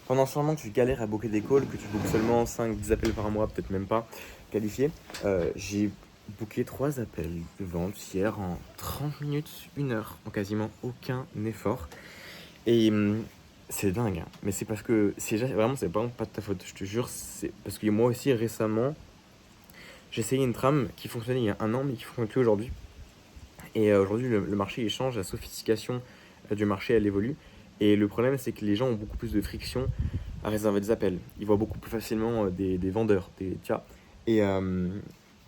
Pendant ce moment que tu galères à booker des calls, que tu bookes seulement 5-10 appels par mois, peut-être même pas qualifiés, j'ai booké 3 appels de vente hier en 30 minutes, 1 heure, en quasiment aucun effort. Et c'est dingue, hein. Mais c'est parce que vraiment, c'est vraiment pas de ta faute, je te jure. C'est parce que moi aussi, récemment, j'ai essayé une trame qui fonctionnait il y a 1 an, mais qui fonctionne plus aujourd'hui. Et aujourd'hui, le marché il change, la sophistication du marché elle évolue. Et le problème, c'est que les gens ont beaucoup plus de friction à réserver des appels. Ils voient beaucoup plus facilement des vendeurs, tu vois. Et, euh,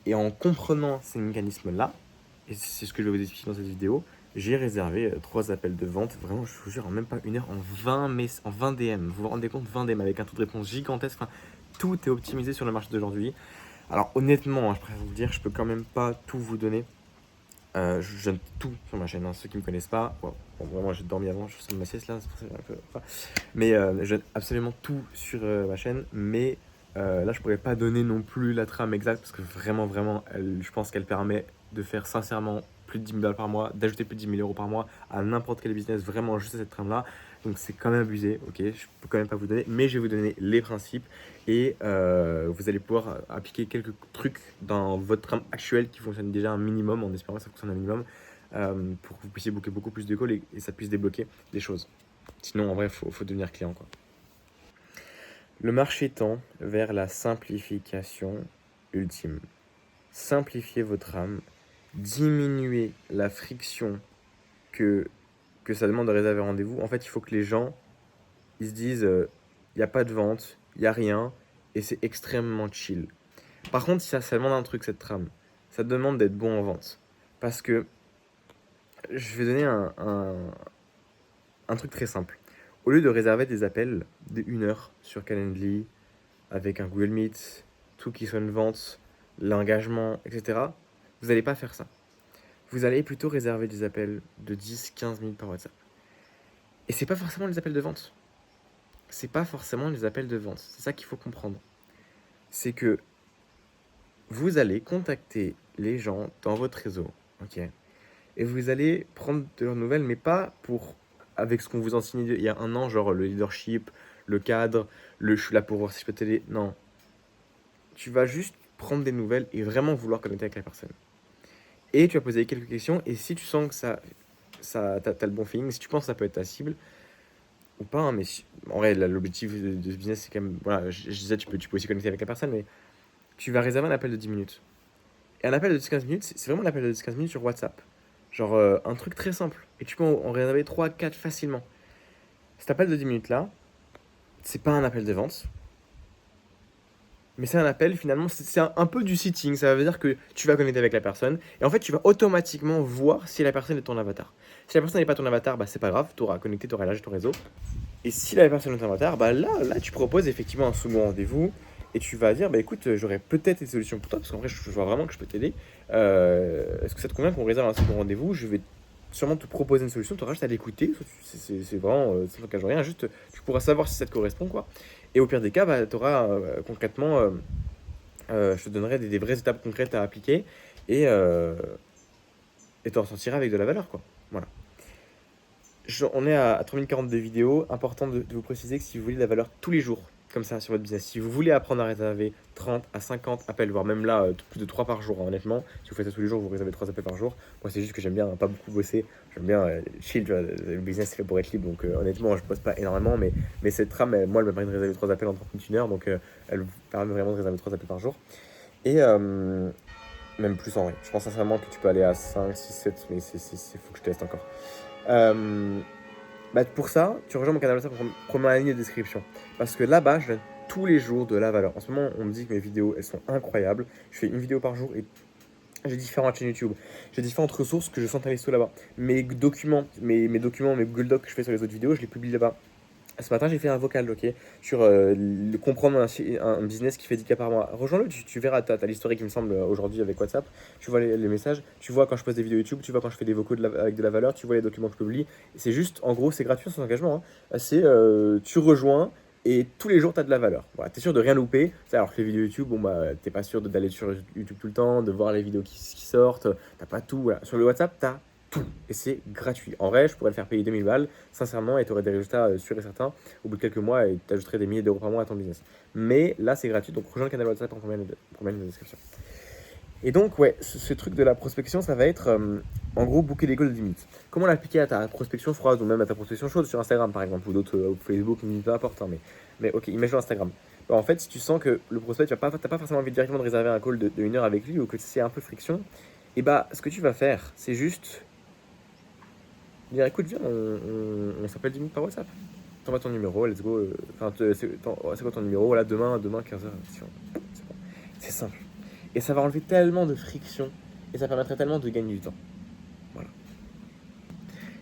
et en comprenant ces mécanismes-là, et c'est ce que je vais vous expliquer dans cette vidéo, j'ai réservé 3 appels de vente, vraiment, je vous jure, en même pas 1 heure, en 20 DM. Vous vous rendez compte, 20 DM avec un taux de réponse gigantesque. Enfin, tout est optimisé sur le marché d'aujourd'hui. Alors honnêtement, hein, je préfère vous dire, je peux quand même pas tout vous donner. Je donne tout sur ma chaîne, hein. Ceux qui me connaissent pas, bon, vraiment j'ai dormi avant, je suis sur ma sieste là, c'est pour ça que j'ai un peu. Enfin, mais je donne absolument tout sur ma chaîne, mais là je pourrais pas donner non plus la trame exacte parce que vraiment, je pense qu'elle permet de faire sincèrement plus de 10 000 balles par mois, d'ajouter plus de 10 000 euros par mois à n'importe quel business, vraiment juste à cette trame là. Donc c'est quand même abusé, ok, je peux quand même pas vous donner, mais je vais vous donner les principes et vous allez pouvoir appliquer quelques trucs dans votre trame actuelle qui fonctionne déjà un minimum, en espérant que ça fonctionne un minimum, pour que vous puissiez booker beaucoup plus de calls et ça puisse débloquer des choses. Sinon, en vrai, faut devenir client, quoi. Le marché tend vers la simplification ultime. Simplifiez votre trame, diminuez la friction que ça demande de réserver rendez-vous. En fait, il faut que les gens ils se disent il n'y a pas de vente, il n'y a rien, et c'est extrêmement chill. Par contre, ça demande un truc, cette trame. Ça demande d'être bon en vente. Parce que je vais donner un truc très simple. Au lieu de réserver des appels de 1 heure sur Calendly, avec un Google Meet, tout qui soit une vente, l'engagement, etc., vous n'allez pas faire ça. Vous allez plutôt réserver des appels de 10-15 minutes par WhatsApp. Et c'est pas forcément les appels de vente. C'est pas forcément les appels de vente. C'est ça qu'il faut comprendre. C'est que vous allez contacter les gens dans votre réseau, ok, et vous allez prendre de leurs nouvelles, mais pas pour avec ce qu'on vous enseignait il y a 1 an, genre le leadership, le cadre, le je suis là pour voir si je peux t'aider. Non, tu vas juste prendre des nouvelles et vraiment vouloir connecter avec la personne. Et tu vas poser quelques questions, et si tu sens que t'as le bon feeling, si tu penses que ça peut être ta cible, ou pas, hein, mais en vrai, l'objectif de ce business, c'est quand même, voilà, je disais, tu peux aussi connecter avec la personne, mais tu vas réserver un appel de 10 minutes. Et un appel de 10-15 minutes, c'est vraiment un appel de 10-15 minutes sur WhatsApp. Genre un truc très simple. Et tu peux en réserver 3-4 facilement. Cet appel de 10 minutes là, c'est pas un appel de vente. Mais c'est un appel finalement, c'est un peu du sitting. Ça veut dire que tu vas connecter avec la personne. Et en fait, tu vas automatiquement voir si la personne est ton avatar. Si la personne n'est pas ton avatar, bah c'est pas grave. Tu auras connecté, tu auras lâché ton réseau. Et si la personne est ton avatar, bah là, tu proposes effectivement un second rendez-vous. Et tu vas dire, bah écoute, j'aurais peut-être des solutions pour toi, parce qu'en vrai, je vois vraiment que je peux t'aider. Est-ce que ça te convient qu'on réserve un second rendez-vous? Je vais sûrement te proposer une solution, tu auras juste à l'écouter. C'est vraiment, ça n'engage rien, juste tu pourras savoir si ça te correspond, quoi. Et au pire des cas, bah, tu auras concrètement, je te donnerai des vraies étapes concrètes à appliquer et tu en sortiras avec de la valeur, quoi. Voilà. On est à 3 minutes 40 de vidéo. Important de vous préciser que si vous voulez de la valeur tous les jours, comme ça sur votre business, si vous voulez apprendre à réserver 30 à 50 appels, voire même là plus de 3 par jour, hein, honnêtement, si vous faites ça tous les jours, vous réservez 3 appels par jour. Moi, c'est juste que j'aime bien pas beaucoup bosser, j'aime bien chill, tu vois, le business c'est fait pour être libre, donc honnêtement, je bosse pas énormément, mais cette trame, moi, elle me permet de réserver 3 appels en 30 minutes, 1 heure, donc elle vous permet vraiment de réserver 3 appels par jour. Et même plus en vrai. Je pense sincèrement que tu peux aller à 5, 6, 7, mais faut que je teste encore. Bah pour ça, tu rejoins mon canal WhatsApp, prends la ligne de description. Parce que là-bas, je donne tous les jours de la valeur. En ce moment, on me dit que mes vidéos, elles sont incroyables. Je fais une vidéo par jour et j'ai différentes chaînes YouTube. J'ai différentes ressources que je centralise tout là-bas. Mes documents, mes Google Docs que je fais sur les autres vidéos, je les publie là-bas. Ce matin, j'ai fait un vocal, ok, sur comprendre un business qui fait 10K par mois. Rejoins-le, tu verras, tu as l'historique, il me semble, aujourd'hui avec WhatsApp. Tu vois les messages, tu vois quand je poste des vidéos YouTube, tu vois quand je fais des vocaux avec de la valeur, tu vois les documents que je publie. C'est juste, en gros, c'est gratuit sans engagement, hein. C'est tu rejoins et tous les jours, tu as de la valeur. Voilà, tu es sûr de rien louper. Alors que les vidéos YouTube, bon, bah, tu n'es pas sûr d'aller sur YouTube tout le temps, de voir les vidéos qui sortent. Tu n'as pas tout. Voilà. Sur le WhatsApp, tu as tout. Et c'est gratuit. En vrai, je pourrais le faire payer 2000 balles, sincèrement, et tu aurais des résultats sûrs et certains au bout de quelques mois et tu ajouterais des milliers d'euros par mois à ton business. Mais là, c'est gratuit, donc rejoins le canal WhatsApp en premier de description. Et donc, ouais, ce truc de la prospection, ça va être en gros booker des calls de 10 minutes. Comment l'appliquer à ta prospection froide ou même à ta prospection chaude sur Instagram par exemple ou d'autres, Facebook, peu importe. Hein, mais ok, imagine Instagram. Bah, en fait, si tu sens que le prospect, tu n'as pas forcément envie directement de réserver un call de 1 heure avec lui ou que c'est un peu friction, et bah ce que tu vas faire, c'est juste dire écoute, viens, on s'appelle 10 minutes par WhatsApp. T'envoies ton numéro, let's go. Enfin, c'est quoi ton numéro? Voilà, demain 15h. C'est bon. C'est simple. Et ça va enlever tellement de friction et ça permettrait tellement de gagner du temps. Voilà.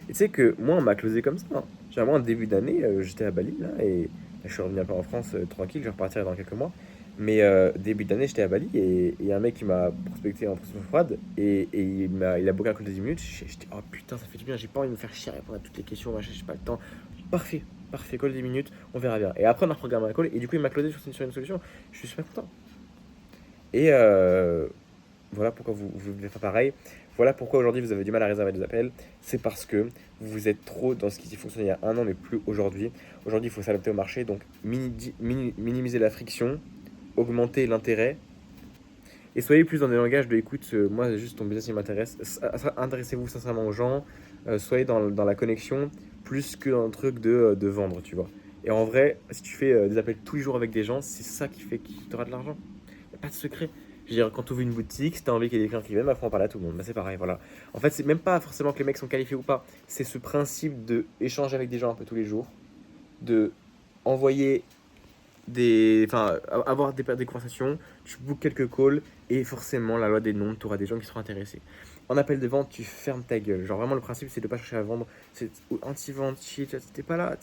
Et tu sais que moi, on m'a closé comme ça. Hein. J'ai vraiment un début d'année, j'étais à Bali là et je suis revenu un peu en France tranquille, je vais repartir dans quelques mois. Mais début d'année, j'étais à Bali et y a un mec qui m'a prospecté en prospection froide et il a booké un call de 10 minutes. J'étais oh putain, ça fait du bien, j'ai pas envie de me faire chier à répondre à toutes les questions, machin, j'ai pas le temps. Parfait, call de 10 minutes, on verra bien. Et après, on a reprogrammé un call et du coup, il m'a closé sur une solution. Je suis super content. Et voilà pourquoi vous devez faire pareil. Voilà pourquoi aujourd'hui vous avez du mal à réserver des appels. C'est parce que vous êtes trop dans ce qui fonctionnait il y a un an, mais plus aujourd'hui. Aujourd'hui, il faut s'adapter au marché, donc minimiser la friction, augmenter l'intérêt. Et soyez plus dans des langages de écoute, moi juste ton business il m'intéresse. Intéressez-vous sincèrement aux gens, soyez dans la connexion plus que dans le truc de vendre, tu vois. Et en vrai, si tu fais des appels tous les jours avec des gens, c'est ça qui fait que tu auras de l'argent. Il n'y a pas de secret. Je veux dire, quand tu ouvres une boutique, si tu as envie qu'il y ait des clients qui viennent, bah, faut en parler à tout le monde. Bah, c'est pareil, voilà. En fait, c'est même pas forcément que les mecs sont qualifiés ou pas. C'est ce principe de échanger avec des gens un peu tous les jours, de envoyer enfin, avoir des conversations, tu bookes quelques calls et forcément, la loi des nombres, tu auras des gens qui seront intéressés. En appel de vente, tu fermes ta gueule. Genre, vraiment, le principe, c'est de pas chercher à vendre. C'est anti-vente, shit, t'es pas là,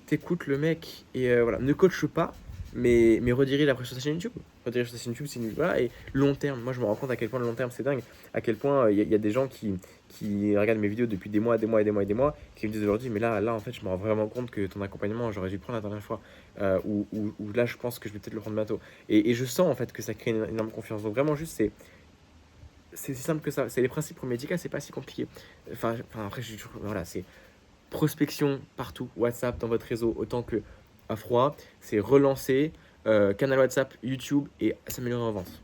t'écoutes le mec et voilà. Ne coach pas, mais redirige après sur ta chaîne YouTube. Redirige sur ta chaîne YouTube, c'est voilà. Et long terme, moi je me rends compte à quel point le long terme c'est dingue. À quel point il y a des gens qui regardent mes vidéos depuis des mois, qui me disent aujourd'hui, mais là en fait, je me rends vraiment compte que ton accompagnement, j'aurais dû le prendre la dernière fois. Ou là, je pense que je vais peut-être le prendre bientôt. Et je sens en fait que ça crée une énorme confiance. Donc vraiment, juste, c'est si simple que ça. C'est les principes médicaux, c'est pas si compliqué. Enfin après, voilà, c'est prospection partout, WhatsApp dans votre réseau autant que à froid, c'est relancer, canal WhatsApp, YouTube et s'améliorer en vente.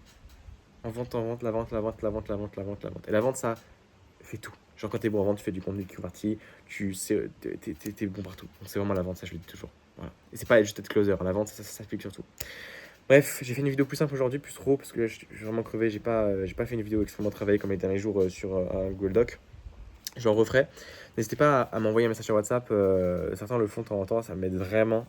En vente, la vente. Et la vente, ça fait tout. Genre quand t'es bon en vente, tu fais du contenu qui convertit, t'es bon partout. Donc c'est vraiment la vente, ça je le dis toujours. Voilà. Et c'est pas juste être closer, la vente, ça s'applique surtout. Bref, j'ai fait une vidéo plus simple aujourd'hui, plus trop, parce que là, je suis vraiment crevé, j'ai pas fait une vidéo extrêmement travaillée comme les derniers jours sur un Google Doc. J'en referai. N'hésitez pas à m'envoyer un message sur WhatsApp. Certains le font de temps en temps, ça m'aide vraiment.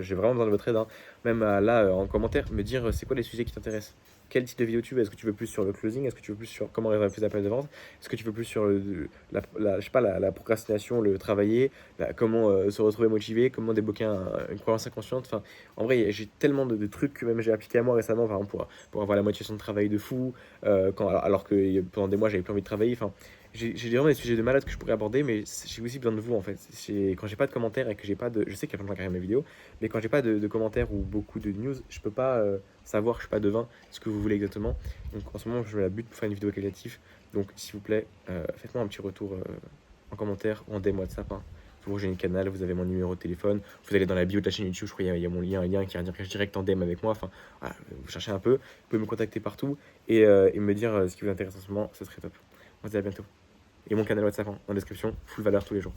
J'ai vraiment besoin de votre aide. Hein. Même là, en commentaire, me dire c'est quoi les sujets qui t'intéressent. Quel type de vidéo tu veux? Est-ce que tu veux plus sur le closing? Est-ce que tu veux plus sur comment réserver plus d'appels de vente? Est-ce que tu veux plus sur je sais pas, la procrastination, le travailler, comment se retrouver motivé, comment débloquer une croyance inconsciente? Enfin, en vrai, j'ai tellement de trucs que même j'ai appliqué à moi récemment, par exemple, pour avoir la motivation de travail de fou, alors que pendant des mois, j'avais plus envie de travailler. Enfin, j'ai vraiment des sujets de malade que je pourrais aborder, mais j'ai aussi besoin de vous en fait. Quand j'ai pas de commentaires et que j'ai pas de. Je sais qu'il y a plein de gens qui regardent mes vidéos, mais quand j'ai pas de commentaires ou beaucoup de news, je peux pas savoir, je suis pas devin, ce que vous voulez exactement. Donc en ce moment, je me la bute pour faire une vidéo qualitative. Donc s'il vous plaît, faites-moi un petit retour en commentaire ou en DM WhatsApp. Hein. Vous rejoignez le canal, vous avez mon numéro de téléphone, vous allez dans la bio de la chaîne YouTube, je crois qu'il y a mon lien, un lien qui est direct en DM avec moi. Enfin, voilà, vous cherchez un peu, vous pouvez me contacter partout et me dire ce qui vous intéresse en ce moment, ce serait top. On se dit à bientôt. Et mon canal WhatsApp en description, full valeur tous les jours.